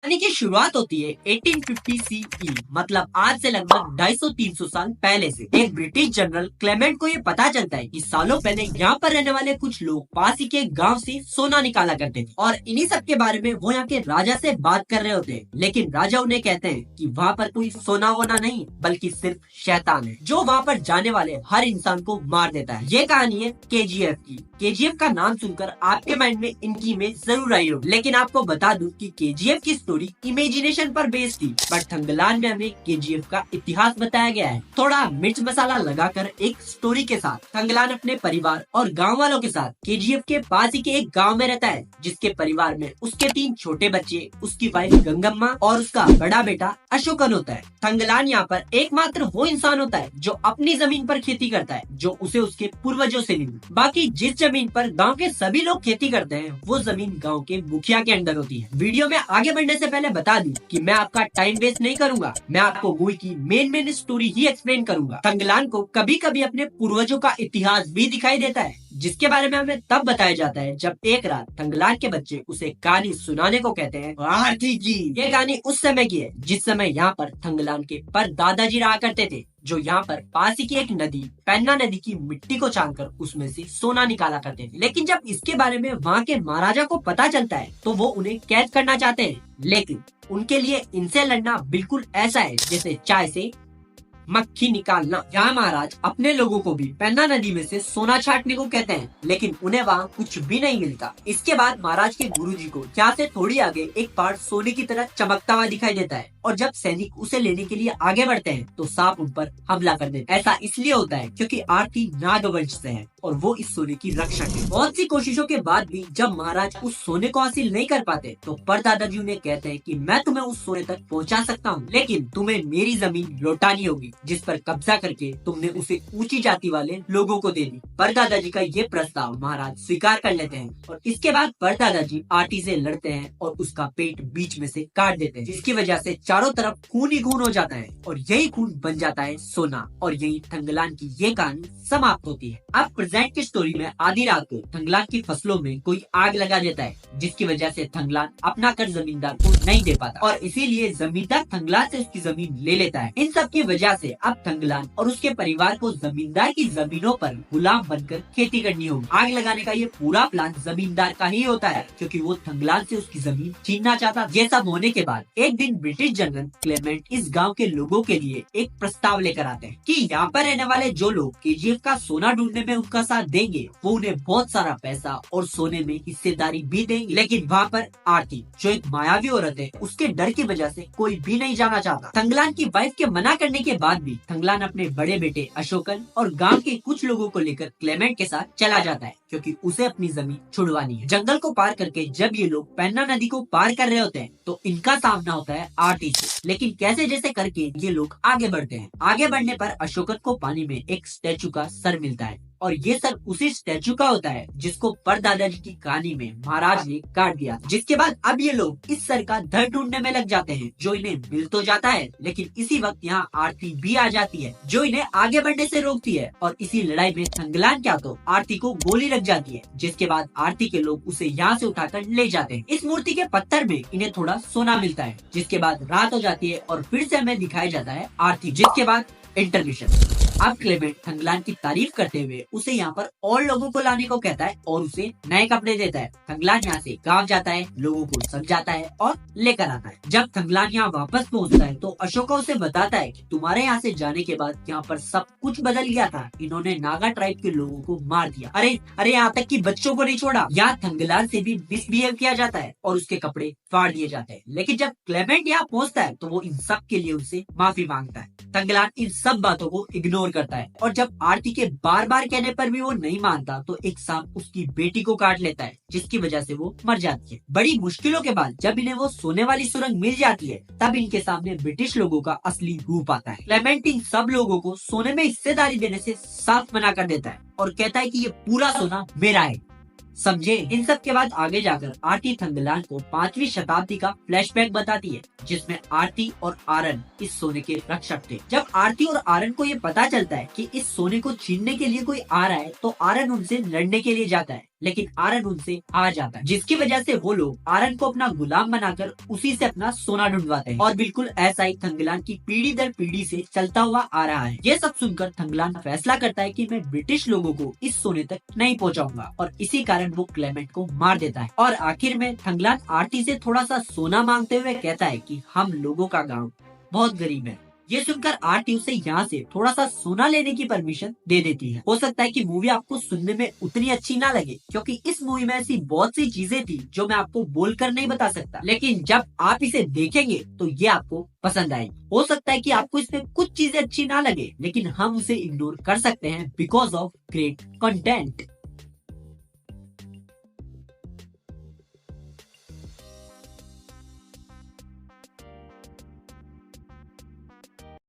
कहानी की शुरुआत होती है 1850 सीई, मतलब आज से लगभग 250-300 साल पहले से। एक ब्रिटिश जनरल क्लेमेंट को ये पता चलता है कि सालों पहले यहाँ पर रहने वाले कुछ लोग पास ही के गांव से सोना निकाला करते थे और इन्हीं सब के बारे में वो यहाँ के राजा से बात कर रहे होते हैं। लेकिन राजा उन्हें कहते हैं कि वहाँ पर कोई सोना वोना नहीं बल्कि सिर्फ शैतान है जो वहाँ पर जाने वाले हर इंसान को मार देता है। ये कहानी है केजीएफ की। केजीएफ का नाम सुनकर आपके माइंड में इनकी इमेज जरूर आई होगी, लेकिन आपको बता दूं कि केजीएफ की स्टोरी इमेजिनेशन पर बेस्ड थी, बट थंगलान में हमें केजीएफ का इतिहास बताया गया है। थोड़ा मिर्च मसाला लगाकर एक स्टोरी के साथ थंगलान अपने परिवार और गांव वालों के साथ केजीएफ के पास ही के एक गांव में रहता है, जिसके परिवार में उसके 3 छोटे बच्चे, उसकी वाइफ गंगम्मा और उसका बड़ा बेटा अशोकन होता है। थंगलान यहाँ पर एकमात्र वो इंसान होता है जो अपनी जमीन पर खेती करता है जो उसे उसके पूर्वजों से मिली। बाकी जिस जमीन पर गांव के सभी लोग खेती करते हैं वो जमीन गांव के मुखिया के अंडर होती है। वीडियो में आगे बढ़ने से पहले बता दूं कि मैं आपका टाइम वेस्ट नहीं करूंगा, मैं आपको मूवी की मेन स्टोरी ही एक्सप्लेन करूंगा। थंगलान को कभी कभी अपने पूर्वजों का इतिहास भी दिखाई देता है, जिसके बारे में हमें तब बताया जाता है जब एक रात थंगलान के बच्चे उसे कहानी सुनाने को कहते हैं। आरती जी, ये कहानी उस समय की है जिस समय यहाँ पर थंगलान के पर दादाजी रहा करते थे, जो यहाँ पर पास ही की एक नदी पेन्ना नदी की मिट्टी को छानकर उसमें से सोना निकाला करते थे। लेकिन जब इसके बारे में वहाँ के महाराजा को पता चलता है तो वो उन्हें कैद करना चाहते हैं, लेकिन उनके लिए इनसे लड़ना बिल्कुल ऐसा है जैसे चाय से मक्खी निकालना। यहाँ महाराज अपने लोगों को भी पेन्ना नदी में से सोना छाटने को कहते हैं, लेकिन उन्हें वहाँ कुछ भी नहीं मिलता। इसके बाद महाराज के गुरुजी को यहाँ से थोड़ी आगे एक पहाड़ सोने की तरह चमकता हुआ दिखाई देता है और जब सैनिक उसे लेने के लिए आगे बढ़ते हैं तो सांप उन पर हमला कर देते हैं। ऐसा इसलिए होता है क्योंकि आरती नागवंश से है और वो इस सोने की रक्षक है। बहुत सी कोशिशों के बाद भी जब महाराज उस सोने को हासिल नहीं कर पाते तो परदादाजी उन्हें कहते हैं कि मैं तुम्हें उस सोने तक पहुंचा सकता हूं, लेकिन तुम्हें मेरी जमीन लौटानी होगी जिस पर कब्जा करके तुमने उसे ऊंची जाति वाले लोगों को दे दी। परदादाजी का ये प्रस्ताव महाराज स्वीकार कर लेते हैं और इसके बाद परदादाजी आरती से लड़ते हैं और उसका पेट बीच में से काट देते हैं, जिसकी वजह से चारों तरफ खून ही खून हो जाता है और यही खून बन जाता है सोना और यही थंगलान की ये कहानी समाप्त होती है। अब प्रेजेंट की स्टोरी में आधी रात को थंगलान की फसलों में कोई आग लगा देता है, जिसकी वजह से थंगलान अपना कर जमींदार को नहीं दे पाता और इसीलिए जमींदार थंगलान से उसकी जमीन ले लेता है। इन सब की वजह से अब थंगलान और उसके परिवार को जमींदार की जमीनों पर गुलाम बनकर खेती करनी होगी। आग लगाने का ये पूरा प्लान जमींदार का ही होता है क्योंकि वो थंगलान से उसकी जमीन छीनना चाहता। ये सब होने के बाद एक दिन ब्रिटिश जनरल क्लेमेंट इस गाँव के लोगों के लिए एक प्रस्ताव लेकर आते हैं कि यहाँ पर रहने वाले जो लोग केजीएफ का सोना ढूंढने में उनका साथ देंगे वो उन्हें बहुत सारा पैसा और सोने में हिस्सेदारी भी देंगे। लेकिन वहाँ पर आरती जो एक मायावी औरत है, उसके डर की वजह से कोई भी नहीं जाना चाहता। थंगलान की वाइफ के मना करने के बाद भी थंगलान अपने बड़े बेटे अशोकन और गांव के कुछ लोगों को लेकर क्लेमेंट के साथ चला जाता है क्योंकि उसे अपनी जमीन छुड़वानी है। जंगल को पार करके जब ये लोग पेन्ना नदी को पार कर रहे होते हैं तो इनका सामना होता है आरती से, लेकिन कैसे जैसे करके ये लोग आगे बढ़ते हैं। आगे बढ़ने पर अशोकन को पानी में एक स्टैचू का सर मिलता है और ये सर उसी स्टैचू का होता है जिसको परदादाजी की कहानी में महाराज ने काट दिया। जिसके बाद अब ये लोग इस सर का धड़ ढूंढने में लग जाते हैं जो इन्हें मिल तो जाता है, लेकिन इसी वक्त यहाँ आरती भी आ जाती है जो इन्हें आगे बढ़ने से रोकती है और इसी लड़ाई में थंगलान क्या तो आरती को गोली लग जाती है, जिसके बाद आरती के लोग उसे यहाँ से उठाकर ले जाते हैं। इस मूर्ति के पत्थर में इन्हें थोड़ा सोना मिलता है, जिसके बाद रात हो जाती है और फिर से हमें दिखाया जाता है आरती, जिसके बाद इंटरमिशन। अब क्लेमेंट थंगलान की तारीफ करते हुए उसे यहाँ पर और लोगों को लाने को कहता है और उसे नए कपड़े देता है। थंगलान यहाँ से गांव जाता है, लोगों को समझाता है और लेकर आता है। जब थंगलान यहाँ वापस पहुँचता है तो अशोका उसे बताता है कि तुम्हारे यहाँ से जाने के बाद यहाँ पर सब कुछ बदल गया था, इन्होंने नागा ट्राइब के लोगों को मार दिया। अरे यहाँ तक कि बच्चों को नहीं छोड़ा। यहाँ थंगलान से भी मिसबिहेव किया जाता है और उसके कपड़े फाड़ दिए जाते हैं। लेकिन जब क्लेमेंट यहाँ पहुँचता है तो वो इन सब के लिए उनसे माफी मांगता है। थंगलान इन सब बातों को इग्नोर करता है और जब आरती के बार बार कहने पर भी वो नहीं मानता तो एक सांप उसकी बेटी को काट लेता है, जिसकी वजह से वो मर जाती है। बड़ी मुश्किलों के बाद जब इन्हें वो सोने वाली सुरंग मिल जाती है तब इनके सामने ब्रिटिश लोगों का असली रूप आता है। क्लेमेंट इन सब लोगों को सोने में हिस्सेदारी देने से साफ मना कर देता है और कहता है कि ये पूरा सोना मेरा है, समझे। इन सब के बाद आगे जाकर आरती थंगलान को 5वीं शताब्दी का फ्लैशबैक बताती है जिसमें आरती और आरन इस सोने के रक्षक थे। जब आरती और आरन को ये पता चलता है कि इस सोने को छीनने के लिए कोई आ रहा है तो आरन उनसे लड़ने के लिए जाता है, लेकिन आरन उनसे हार जाता है, जिसकी वजह से वो लोग आरन को अपना गुलाम बनाकर उसी से अपना सोना ढूंढवाते हैं। और बिल्कुल ऐसा ही थंगलान की पीढ़ी दर पीढ़ी से चलता हुआ आ रहा है। ये सब सुनकर थंगलान फैसला करता है कि मैं ब्रिटिश लोगों को इस सोने तक नहीं पहुंचाऊंगा, और इसी कारण वो क्लेमेंट को मार देता है। और आखिर में थंगलान आरती से थोड़ा सा सोना मांगते हुए कहता है कि हम लोगों का गाँव बहुत गरीब है। ये सुनकर आरती उसे यहाँ से थोड़ा सा सोना लेने की परमिशन दे देती है। हो सकता है कि मूवी आपको सुनने में उतनी अच्छी ना लगे, क्योंकि इस मूवी में ऐसी बहुत सी चीजें थी जो मैं आपको बोलकर नहीं बता सकता, लेकिन जब आप इसे देखेंगे तो ये आपको पसंद आएगी। हो सकता है कि आपको इसमें कुछ चीजें अच्छी ना लगे, लेकिन हम उसे इग्नोर कर सकते हैं बिकॉज ऑफ ग्रेट कंटेंट।